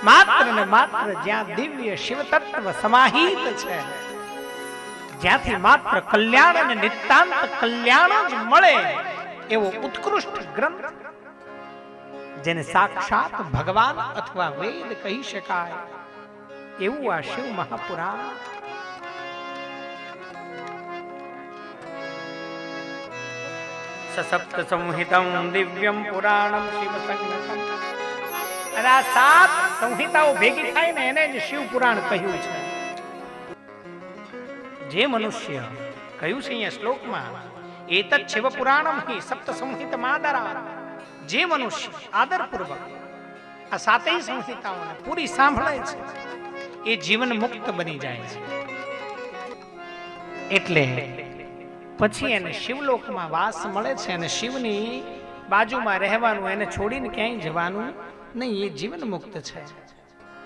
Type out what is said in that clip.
માત્ર ને માત્ર જ્યાં દિવ્ય શિવ તત્વ સમાહિત છે, જ્યાંથી માત્ર કલ્યાણ અને નિતાંત કલ્યાણ જ મળે એવો ઉત્કૃષ્ટ ગ્રંથ, જેને સાક્ષાત ભગવાન અથવા વેદ કહી શકાય એવું આ શિવ મહાપુરાણ. સસપ્ત સંહિતમ દિવ્યમ પુરાણમ શિવ સંગતમ. અને આ 7 સંહિતાઓ ભેગી થાય ને એને જ શિવ પુરાણ કહ્યું છે. જે મનુષ્ય કહ્યું છે અહીંયા શ્લોકમાં, એતત શિવ પુરાણમ હિ સપ્ત સંહિત માદરા. જે મનુષ્ય આદરપૂર્વક આ 7 સંહિતાઓને પૂરી સાંભળે છે એ જીવન મુક્ત બની જાય છે. એટલે પછી એને શિવલોકમાં વાસ મળે છે અને શિવની બાજુમાં રહેવાનું, એને છોડીને ક્યાંય જવાનું નહીં, એ જીવન મુક્ત છે.